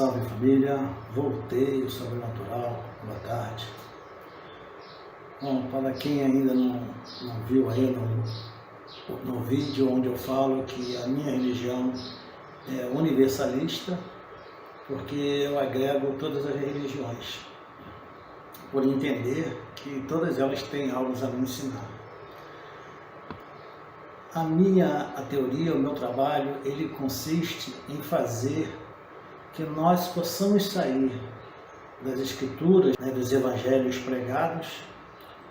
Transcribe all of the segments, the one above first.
Salve família, voltei o Sobrenatural, boa tarde. Bom, para quem ainda não viu aí no vídeo onde eu falo que a minha religião é universalista, porque eu agrego todas as religiões, por entender que todas elas têm algo a me ensinar. A teoria, o meu trabalho, ele consiste em fazer que nós possamos sair das escrituras, dos evangelhos pregados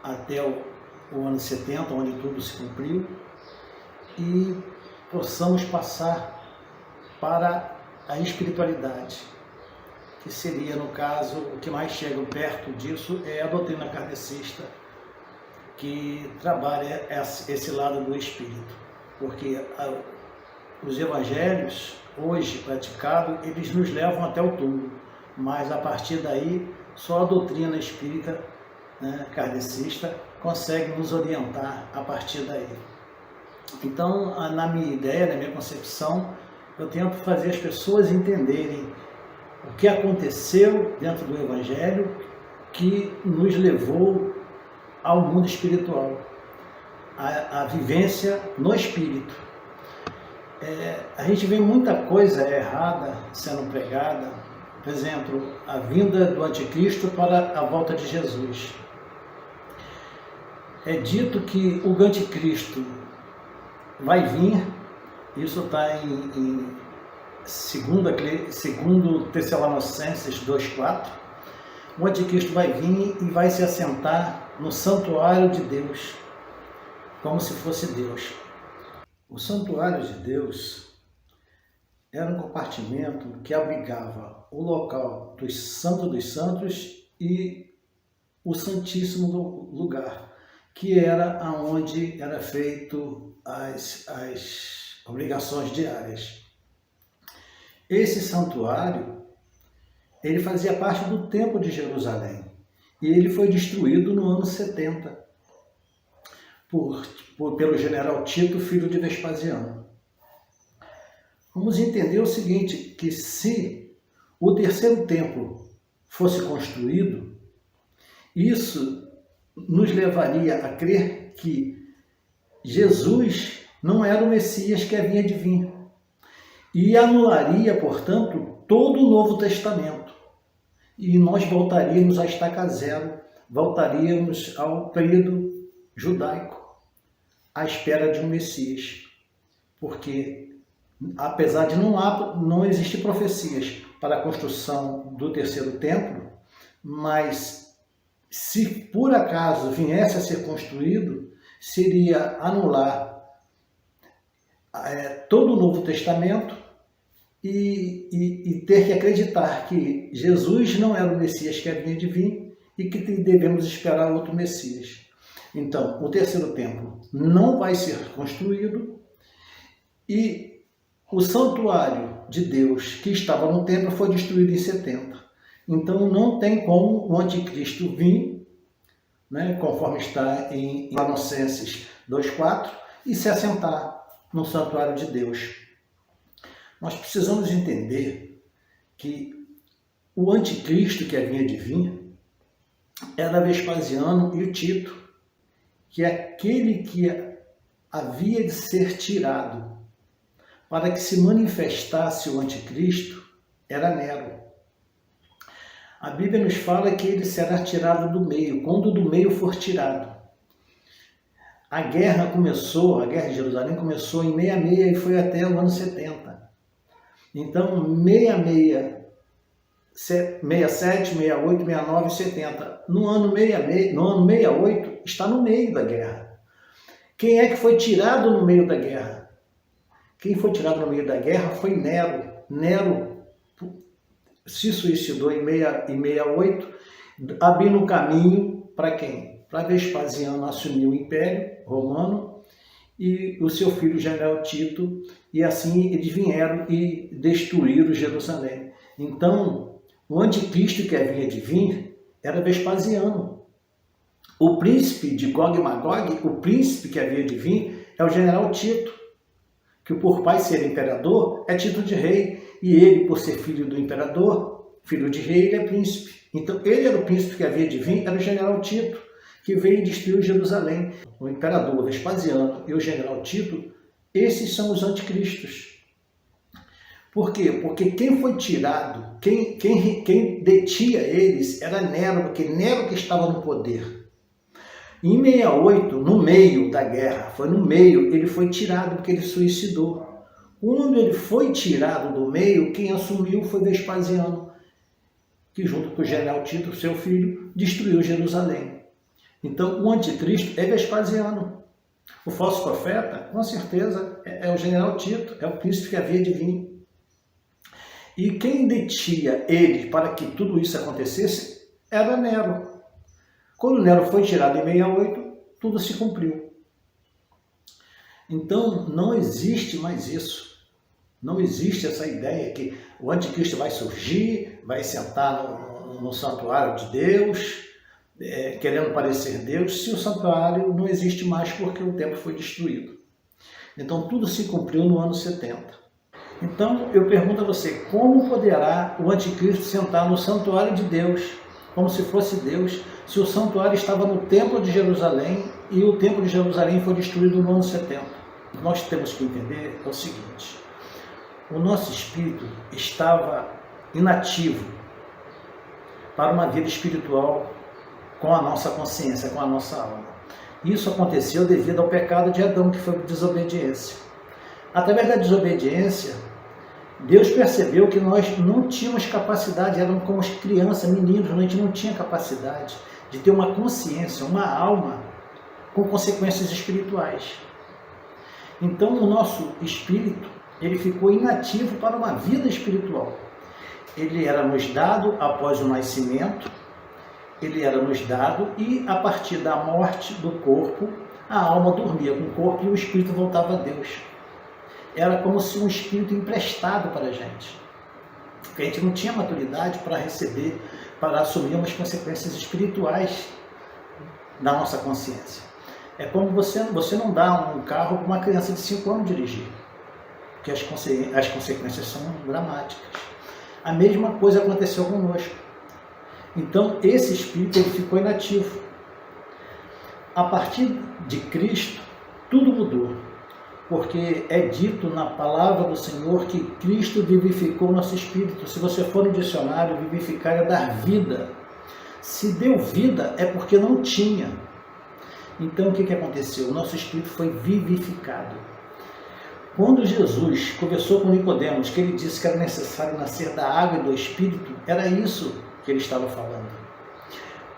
até o ano 70, onde tudo se cumpriu, e possamos passar para a espiritualidade, que seria, no caso, o que mais chega perto disso é a doutrina kardecista, que trabalha esse lado do espírito, porque os evangelhos hoje praticados, eles nos levam até o túmulo, mas a partir daí só a doutrina espírita, kardecista, consegue nos orientar a partir daí. Então, na minha ideia, na minha concepção, eu tento fazer as pessoas entenderem o que aconteceu dentro do evangelho que nos levou ao mundo espiritual, a vivência no espírito. A gente vê muita coisa errada sendo pregada, por exemplo, a vinda do anticristo para a volta de Jesus. É dito que o anticristo vai vir, isso está em 2 Tessalonicenses 2,4, o anticristo vai vir e vai se assentar no santuário de Deus, como se fosse Deus. O santuário de Deus era um compartimento que abrigava o local dos santos e o santíssimo lugar, que era onde era feito as obrigações diárias. Esse santuário, ele fazia parte do Templo de Jerusalém e ele foi destruído no ano 70 pelo general Tito, filho de Vespasiano. Vamos entender o seguinte, que se o terceiro templo fosse construído, isso nos levaria a crer que Jesus não era o Messias que havia de vir e anularia, portanto, todo o Novo Testamento. E nós voltaríamos à estaca zero, voltaríamos ao período judaico, à espera de um Messias. Porque, apesar de não existir profecias para a construção do terceiro templo, mas se por acaso viesse a ser construído, seria anular todo o Novo Testamento e ter que acreditar que Jesus não era o Messias que havia de vir e que devemos esperar outro Messias. Então, o terceiro templo não vai ser construído e o santuário de Deus que estava no templo foi destruído em 70. Então, não tem como o anticristo vir, conforme está em Colossenses 2,4, e se assentar no santuário de Deus. Nós precisamos entender que o anticristo que havia de vir era Vespasiano e o Tito, que é aquele que havia de ser tirado para que se manifestasse o anticristo, era Nero. A Bíblia nos fala que ele será tirado do meio, quando do meio for tirado. A guerra de Jerusalém começou em 66 e foi até o ano 70. Então, 67, 68, 69 e 70. No ano 68, está no meio da guerra. Quem é que foi tirado no meio da guerra? Quem foi tirado no meio da guerra foi Nero. Nero se suicidou em 68, abrindo o caminho para quem? Para Vespasiano assumir o Império Romano e o seu filho general Tito, e assim eles vieram e destruíram Jerusalém. Então, o anticristo que havia de vir era Vespasiano. O príncipe de Gog e Magog, o príncipe que havia de vir, é o general Tito, que por pai ser imperador é título de rei. E ele, por ser filho do imperador, filho de rei, ele é príncipe. Então, ele era o príncipe que havia de vir, era o general Tito, que veio e destruiu Jerusalém. O imperador Vespasiano e o general Tito, esses são os anticristos. Por quê? Porque quem foi tirado, quem detinha eles era Nero, porque Nero que estava no poder. Em 68, no meio da guerra, foi no meio, ele foi tirado porque ele suicidou. Quando ele foi tirado do meio, quem assumiu foi Vespasiano, que junto com o general Tito, seu filho, destruiu Jerusalém. Então, o anticristo é Vespasiano. O falso profeta, com certeza, é o general Tito, é o príncipe que havia de vir. E quem detinha ele para que tudo isso acontecesse era Nero. Quando Nero foi tirado em 68, tudo se cumpriu. Então, não existe mais isso. Não existe essa ideia que o anticristo vai surgir, vai sentar no santuário de Deus, querendo parecer Deus, se o santuário não existe mais porque o templo foi destruído. Então, tudo se cumpriu no ano 70. Então, eu pergunto a você, como poderá o anticristo sentar no santuário de Deus, como se fosse Deus, se o santuário estava no templo de Jerusalém e o templo de Jerusalém foi destruído no ano 70? Nós temos que entender o seguinte: o nosso espírito estava inativo para uma vida espiritual com a nossa consciência, com a nossa alma. Isso aconteceu devido ao pecado de Adão, que foi a desobediência. Através da desobediência, Deus percebeu que nós não tínhamos capacidade, éramos como crianças, meninos, a gente não tinha capacidade de ter uma consciência, uma alma com consequências espirituais. Então, o nosso espírito, ele ficou inativo para uma vida espiritual. Ele era nos dado após o nascimento, ele era nos dado e a partir da morte do corpo, a alma dormia com o corpo e o espírito voltava a Deus. Era como se um espírito emprestado para a gente. Porque a gente não tinha maturidade para receber, para assumir umas consequências espirituais da nossa consciência. É como você não dá um carro para uma criança de 5 anos dirigir, porque as consequências são dramáticas. A mesma coisa aconteceu conosco. Então, esse espírito ele ficou inativo. A partir de Cristo, tudo mudou. Porque é dito na palavra do Senhor que Cristo vivificou o nosso espírito. Se você for no dicionário, vivificar é dar vida. Se deu vida é porque não tinha. Então o que aconteceu? O nosso espírito foi vivificado. Quando Jesus conversou com Nicodemos, que ele disse que era necessário nascer da água e do espírito, era isso que ele estava falando.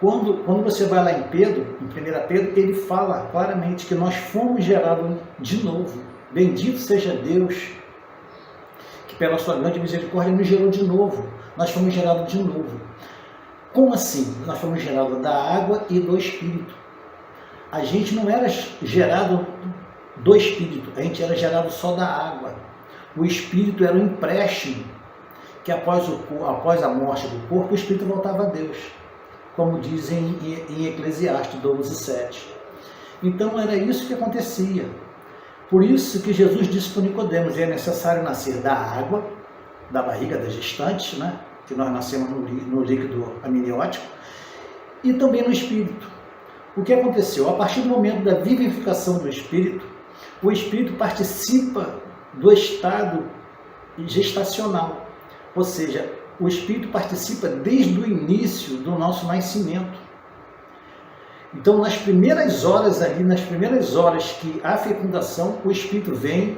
Quando você vai lá em Pedro, em 1 Pedro, ele fala claramente que nós fomos gerados de novo. Bendito seja Deus, que pela sua grande misericórdia nos gerou de novo. Nós fomos gerados de novo. Como assim? Nós fomos gerados da água e do Espírito. A gente não era gerado do Espírito, a gente era gerado só da água. O Espírito era um empréstimo, que após a morte do corpo, o Espírito voltava a Deus, como dizem em Eclesiastes 12:7. Então era isso que acontecia. Por isso que Jesus disse para Nicodemos, é necessário nascer da água, da barriga da gestante, né? Que nós nascemos no líquido amniótico, e também no Espírito. O que aconteceu? A partir do momento da vivificação do Espírito, o Espírito participa do estado gestacional, ou seja, o Espírito participa desde o início do nosso nascimento. Então, nas primeiras horas que há fecundação, o Espírito vem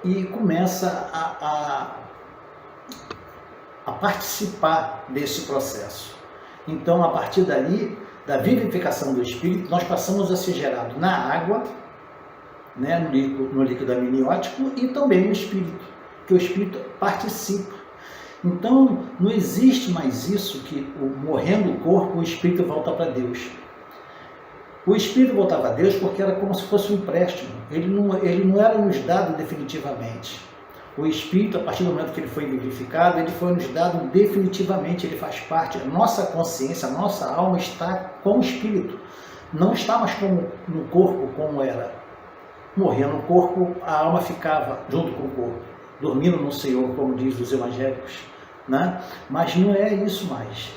e começa a participar desse processo. Então, a partir dali, da vivificação do Espírito, nós passamos a ser gerados na água, né, no líquido amniótico e também no Espírito, que o Espírito participa. Então, não existe mais isso que, morrendo o corpo, o Espírito volta para Deus. O Espírito voltava a Deus porque era como se fosse um empréstimo. Ele não era nos dado definitivamente. O Espírito, a partir do momento que ele foi vivificado, ele foi nos dado definitivamente, ele faz parte. A nossa consciência, a nossa alma está com o Espírito. Não está mais como no corpo, como era. Morrendo o corpo, a alma ficava junto com o corpo. dormindo no Senhor, como diz os evangélicos, né? Mas não é isso mais.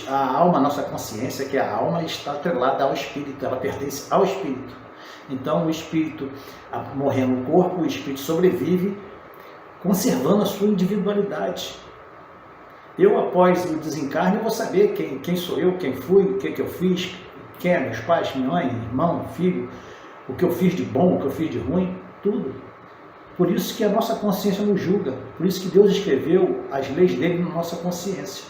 A alma, a nossa consciência, que é a alma, está atrelada ao espírito, ela pertence ao espírito. Então o espírito, morrendo no corpo, o espírito sobrevive, conservando a sua individualidade. Eu, após o desencarne, vou saber quem sou eu, quem fui, o que eu fiz, quem é meus pais, minha mãe, irmão, filho, o que eu fiz de bom, o que eu fiz de ruim, tudo. Por isso que a nossa consciência nos julga, por isso que Deus escreveu as leis dele na nossa consciência,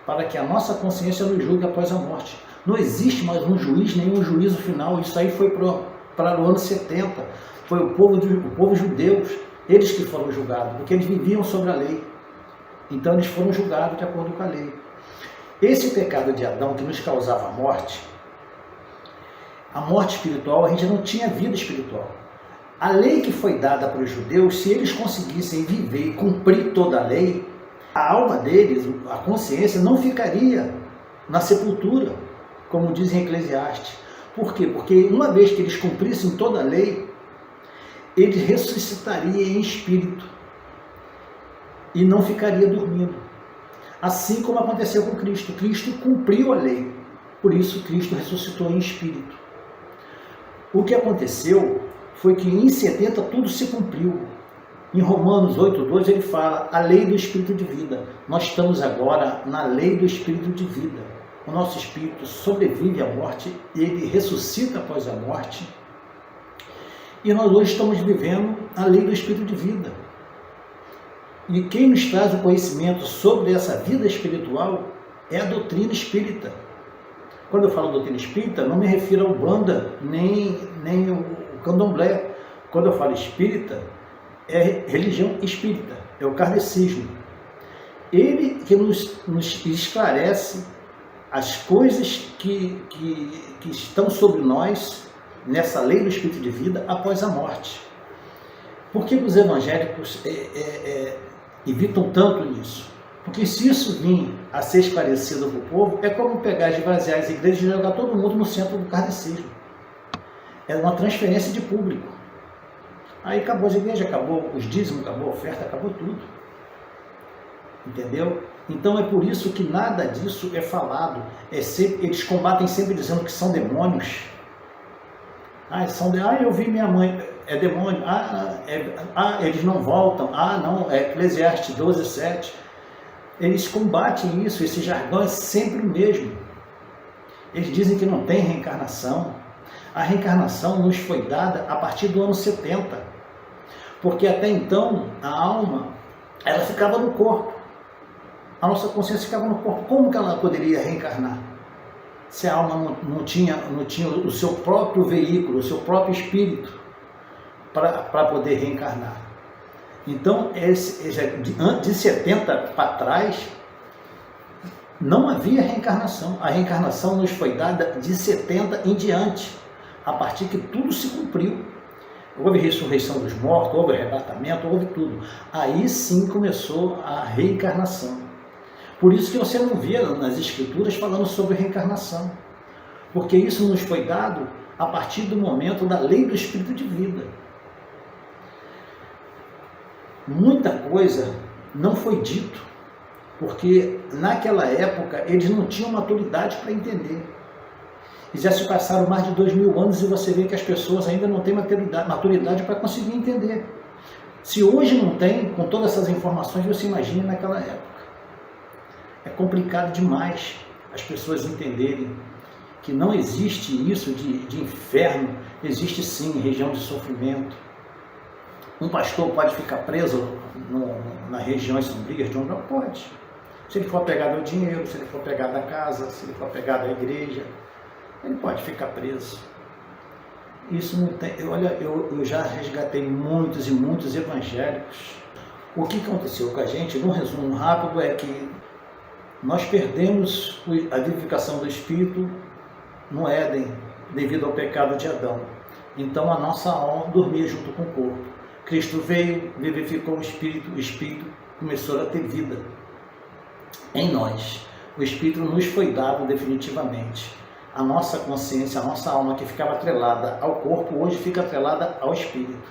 para que a nossa consciência nos julgue após a morte. Não existe mais um juiz, nenhum juízo final. Isso aí foi para o ano 70, foi o povo judeu, eles que foram julgados, porque eles viviam sobre a lei. Então eles foram julgados de acordo com a lei. Esse pecado de Adão que nos causava a morte espiritual, a gente não tinha vida espiritual. A lei que foi dada para os judeus, se eles conseguissem viver e cumprir toda a lei, a alma deles, a consciência, não ficaria na sepultura, como diz em Eclesiastes. Por quê? Porque uma vez que eles cumprissem toda a lei, eles ressuscitariam em espírito e não ficaria dormindo. Assim como aconteceu com Cristo. Cristo cumpriu a lei, por isso Cristo ressuscitou em espírito. O que aconteceu foi que em 70 tudo se cumpriu. Em Romanos 8:2 ele fala a lei do espírito de vida. Nós estamos agora na lei do espírito de vida. O nosso espírito sobrevive à morte, ele ressuscita após a morte. E nós hoje estamos vivendo a lei do espírito de vida. E quem nos traz o conhecimento sobre essa vida espiritual é a doutrina espírita. Quando eu falo doutrina espírita, não me refiro ao Umbanda, nem o Candomblé. Quando eu falo espírita, é religião espírita, é o kardecismo. Ele que nos esclarece as coisas que estão sobre nós, nessa lei do espírito de vida, após a morte. Por que os evangélicos evitam tanto nisso? Porque se isso vir a ser esclarecido para o povo, é como pegar, esvaziar as igrejas e jogar todo mundo no centro do kardecismo. É uma transferência de público. Aí acabou as igrejas, acabou os dízimos, acabou a oferta, acabou tudo. Entendeu? Então é por isso que nada disso é falado. Eles combatem sempre dizendo que são demônios. Eu vi minha mãe, é demônio. Eles não voltam. Não, é Eclesiastes 12:7. Eles combatem isso, esse jargão é sempre o mesmo. Eles dizem que não tem reencarnação. A reencarnação nos foi dada a partir do ano 70. Porque até então, a alma, ela ficava no corpo. A nossa consciência ficava no corpo. Como que ela poderia reencarnar? Se a alma não tinha o seu próprio veículo, o seu próprio espírito para poder reencarnar. Então, de 70 para trás, não havia reencarnação. A reencarnação nos foi dada de 70 em diante, a partir que tudo se cumpriu. Houve ressurreição dos mortos, houve arrebatamento, houve tudo. Aí sim começou a reencarnação. Por isso que você não via nas escrituras falando sobre reencarnação. Porque isso nos foi dado a partir do momento da lei do espírito de vida. Muita coisa não foi dito, porque naquela época eles não tinham maturidade para entender. E já se passaram mais de 2000 anos e você vê que as pessoas ainda não têm maturidade para conseguir entender. Se hoje não tem, com todas essas informações, você imagina naquela época. É complicado demais as pessoas entenderem que não existe isso de inferno, existe sim região de sofrimento. Um pastor pode ficar preso nas regiões sombrias de onde não pode. Se ele for pegado ao dinheiro, se ele for pegado à casa, se ele for pegado à igreja, ele pode ficar preso. Isso não tem. Olha, eu já resgatei muitos e muitos evangélicos. O que aconteceu com a gente, num resumo rápido, é que nós perdemos a vivificação do espírito no Éden, devido ao pecado de Adão. Então a nossa alma dormia junto com o corpo. Cristo veio, vivificou o espírito começou a ter vida em nós. O espírito nos foi dado definitivamente. A nossa consciência, a nossa alma que ficava atrelada ao corpo, hoje fica atrelada ao espírito.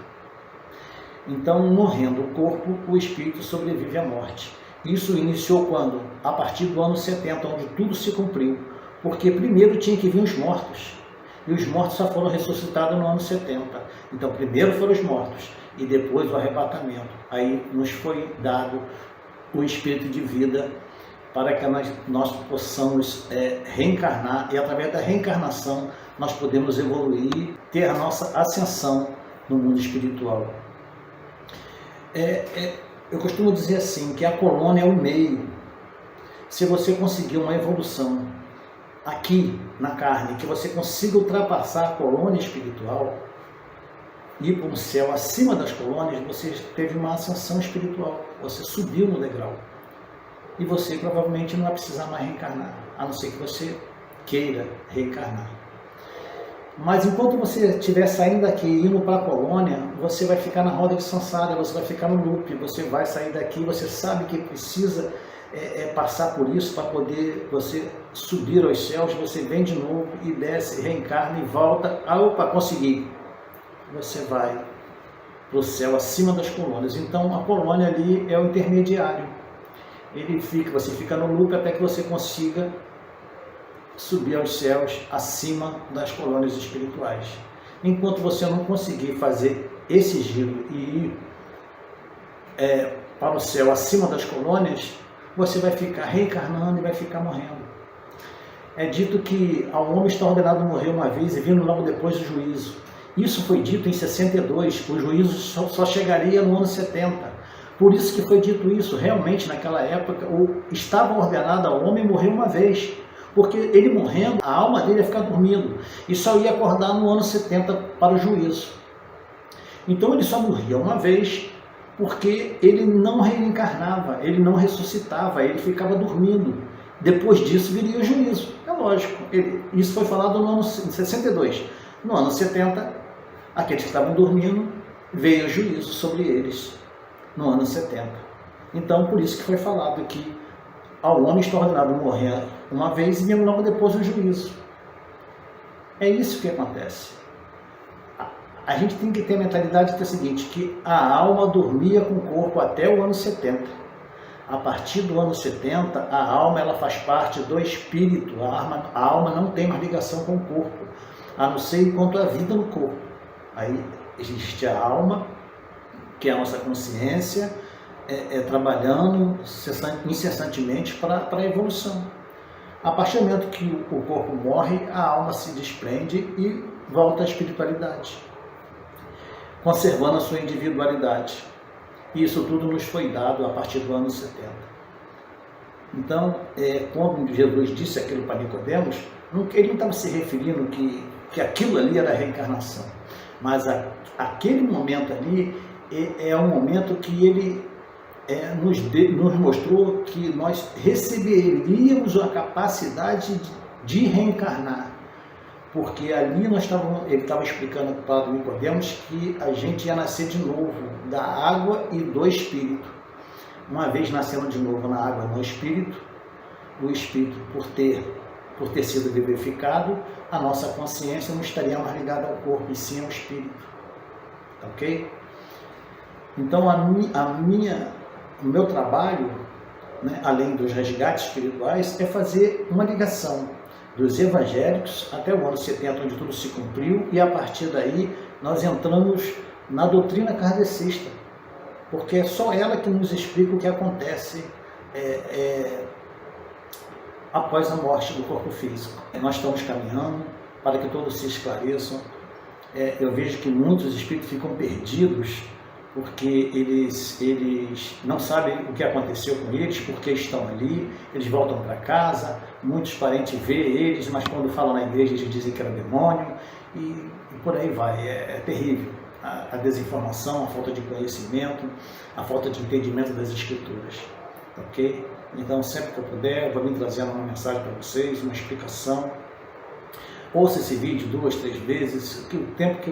Então, morrendo o corpo, o espírito sobrevive à morte. Isso iniciou quando? A partir do ano 70, onde tudo se cumpriu. Porque primeiro tinha que vir os mortos. E os mortos só foram ressuscitados no ano 70. Então, primeiro foram os mortos e depois o arrebatamento. Aí nos foi dado o espírito de vida para que nós possamos reencarnar, e através da reencarnação nós podemos evoluir, ter a nossa ascensão no mundo espiritual. Eu costumo dizer assim, que a colônia é o meio. Se você conseguir uma evolução aqui na carne, que você consiga ultrapassar a colônia espiritual, ir para um céu acima das colônias, você teve uma ascensão espiritual, você subiu no degrau. E você provavelmente não vai precisar mais reencarnar, a não ser que você queira reencarnar. Mas enquanto você estiver saindo daqui e indo para a colônia, você vai ficar na roda de samsara, você vai ficar no loop, você vai sair daqui, você sabe que precisa passar por isso para poder você subir aos céus, você vem de novo e desce, reencarna e volta, consegui. Você vai para o céu acima das colônias. Então a colônia ali é o intermediário. Você fica no loop até que você consiga subir aos céus acima das colônias espirituais. Enquanto você não conseguir fazer esse giro e ir para o céu acima das colônias, você vai ficar reencarnando e vai ficar morrendo. É dito que ao homem está ordenado morrer uma vez e vindo logo depois o juízo. Isso foi dito em 62, o juízo só chegaria no ano 70. Por isso que foi dito isso. Realmente naquela época estava ordenado ao homem morrer uma vez, porque ele morrendo, a alma dele ia ficar dormindo e só ia acordar no ano 70 para o juízo. Então ele só morria uma vez, porque ele não reencarnava, ele não ressuscitava, ele ficava dormindo. Depois disso viria o juízo. É lógico, isso foi falado no ano 62. No ano 70, aqueles que estavam dormindo, veio o juízo sobre eles, no ano 70. Então, por isso que foi falado que ao homem está ordenado morrer uma vez e vem logo depois o juízo. É isso que acontece. A gente tem que ter a mentalidade que é a seguinte, que a alma dormia com o corpo até o ano 70. A partir do ano 70, a alma ela faz parte do espírito. A alma não tem mais ligação com o corpo, a não ser enquanto há vida no corpo. Aí existe a alma, que é a nossa consciência, trabalhando incessantemente para a evolução. A partir do momento que o corpo morre, a alma se desprende e volta à espiritualidade, conservando a sua individualidade. E isso tudo nos foi dado a partir do ano 70. Então, quando Jesus disse aquilo para Nicodemos, ele não estava se referindo que aquilo ali era a reencarnação, mas aquele momento ali é um momento que ele nos mostrou que nós receberíamos a capacidade de reencarnar, porque ali ele estava explicando para Nicodemos que a gente ia nascer de novo da água e do espírito. Uma vez nascendo de novo na água e no espírito, o espírito por ter sido vivificado, a nossa consciência não estaria mais ligada ao corpo e sim ao espírito, ok? Então o meu trabalho, né, além dos resgates espirituais, é fazer uma ligação dos evangélicos até o ano 70, onde tudo se cumpriu, e a partir daí nós entramos na doutrina kardecista, porque é só ela que nos explica o que acontece após a morte do corpo físico. Nós estamos caminhando para que todos se esclareçam. Eu vejo que muitos espíritos ficam perdidos porque eles não sabem o que aconteceu com eles, porque estão ali, eles voltam para casa, muitos parentes veem eles, mas quando falam na igreja eles dizem que era demônio, e por aí vai. É terrível a desinformação, a falta de conhecimento, a falta de entendimento das escrituras, ok? Então sempre que eu puder, eu vou vir trazendo uma mensagem para vocês, uma explicação. Ouça esse vídeo 2, 3 vezes, o tempo que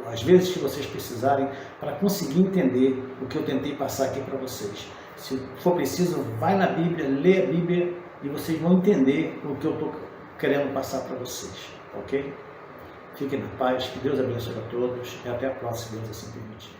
as vezes que vocês precisarem, para conseguir entender o que eu tentei passar aqui para vocês. Se for preciso, vai na Bíblia, lê a Bíblia e vocês vão entender o que eu estou querendo passar para vocês, ok? Fiquem na paz, que Deus abençoe a todos e até a próxima, se Deus assim permitir.